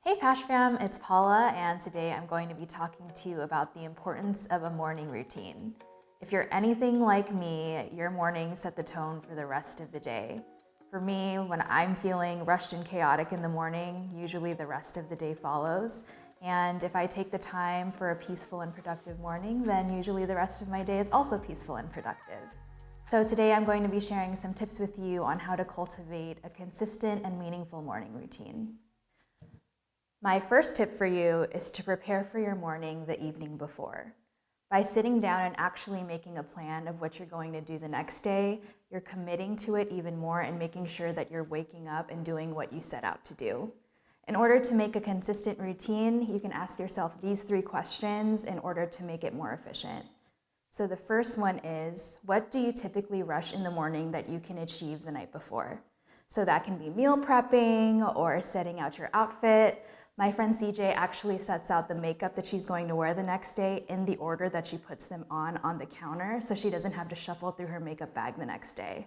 Hey Pash Fam, it's Paula, and today I'm going to be talking to you about the importance of a morning routine. If you're anything like me, your mornings set the tone for the rest of the day. For me, when I'm feeling rushed and chaotic in the morning, usually the rest of the day follows. And if I take the time for a peaceful and productive morning, then usually the rest of my day is also peaceful and productive. So today I'm going to be sharing some tips with you on how to cultivate a consistent and meaningful morning routine. My first tip for you is to prepare for your morning the evening before. By sitting down and actually making a plan of what you're going to do the next day, you're committing to it even more and making sure that you're waking up and doing what you set out to do. In order to make a consistent routine, you can ask yourself these 3 questions in order to make it more efficient. So the first one is, what do you typically rush in the morning that you can achieve the night before? So that can be meal prepping or setting out your outfit. My friend CJ actually sets out the makeup that she's going to wear the next day in the order that she puts them on the counter, so she doesn't have to shuffle through her makeup bag the next day.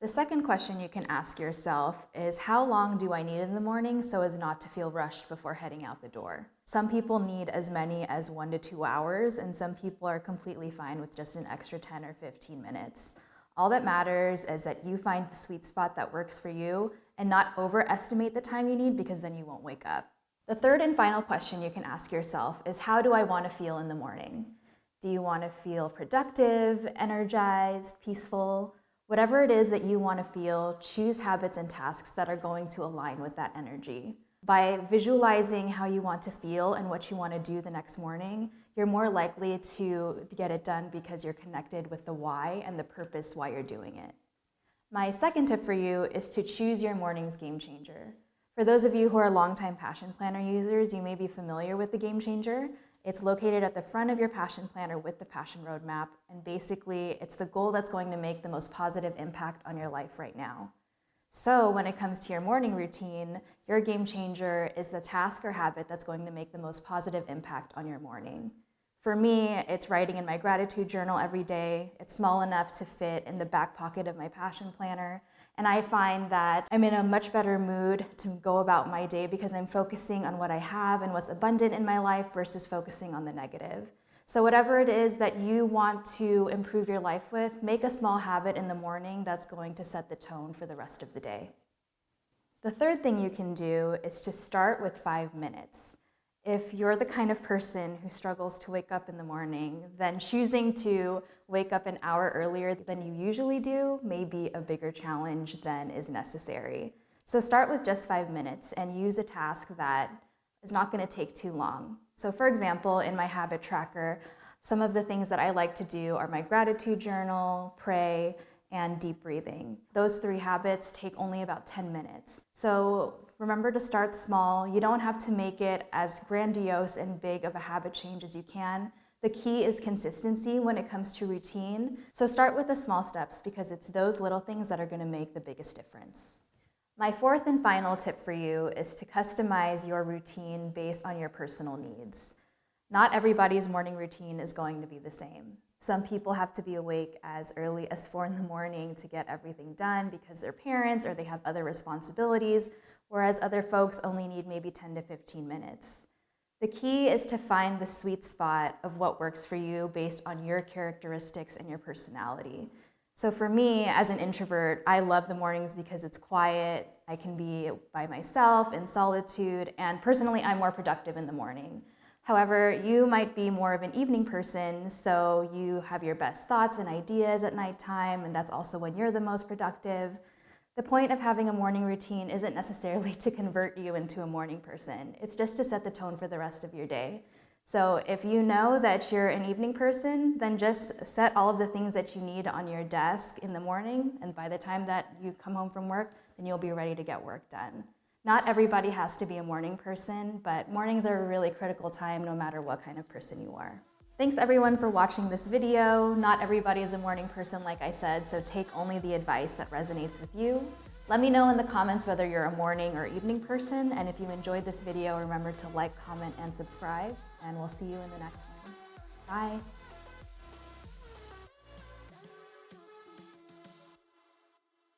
The second question you can ask yourself is, how long do I need in the morning so as not to feel rushed before heading out the door? Some people need as many as 1 to 2 hours, and some people are completely fine with just an extra 10 or 15 minutes. All that matters is that you find the sweet spot that works for you and not overestimate the time you need, because then you won't wake up. The third and final question you can ask yourself is, how do I want to feel in the morning? Do you want to feel productive, energized, peaceful? Whatever it is that you want to feel, choose habits and tasks that are going to align with that energy. By visualizing how you want to feel and what you want to do the next morning, you're more likely to get it done because you're connected with the why and the purpose why you're doing it. My second tip for you is to choose your morning's game changer. For those of you who are longtime Passion Planner users, you may be familiar with the Game Changer. It's located at the front of your Passion Planner with the Passion Roadmap, and basically it's the goal that's going to make the most positive impact on your life right now. So when it comes to your morning routine, your Game Changer is the task or habit that's going to make the most positive impact on your morning. For me, it's writing in my gratitude journal every day. It's small enough to fit in the back pocket of my Passion Planner. And I find that I'm in a much better mood to go about my day because I'm focusing on what I have and what's abundant in my life versus focusing on the negative. So whatever it is that you want to improve your life with, make a small habit in the morning that's going to set the tone for the rest of the day. The third thing you can do is to start with 5 minutes. If you're the kind of person who struggles to wake up in the morning, then choosing to wake up an hour earlier than you usually do may be a bigger challenge than is necessary. So start with just 5 minutes and use a task that is not going to take too long. So for example, in my habit tracker, some of the things that I like to do are my gratitude journal, pray, and deep breathing. Those 3 habits take only about 10 minutes. So remember to start small. You don't have to make it as grandiose and big of a habit change as you can. The key is consistency when it comes to routine. So start with the small steps, because it's those little things that are going to make the biggest difference. My fourth and final tip for you is to customize your routine based on your personal needs. Not everybody's morning routine is going to be the same. Some people have to be awake as early as 4 in the morning to get everything done because they're parents or they have other responsibilities, whereas other folks only need maybe 10 to 15 minutes. The key is to find the sweet spot of what works for you based on your characteristics and your personality. So for me, as an introvert, I love the mornings because it's quiet, I can be by myself in solitude, and personally, I'm more productive in the morning. However, you might be more of an evening person, so you have your best thoughts and ideas at nighttime, and that's also when you're the most productive. The point of having a morning routine isn't necessarily to convert you into a morning person. It's just to set the tone for the rest of your day. So if you know that you're an evening person, then just set all of the things that you need on your desk in the morning, and by the time that you come home from work, then you'll be ready to get work done. Not everybody has to be a morning person, but mornings are a really critical time no matter what kind of person you are. Thanks everyone for watching this video. Not everybody is a morning person, like I said, so take only the advice that resonates with you. Let me know in the comments whether you're a morning or evening person, and if you enjoyed this video, remember to like, comment, and subscribe, and we'll see you in the next one. Bye.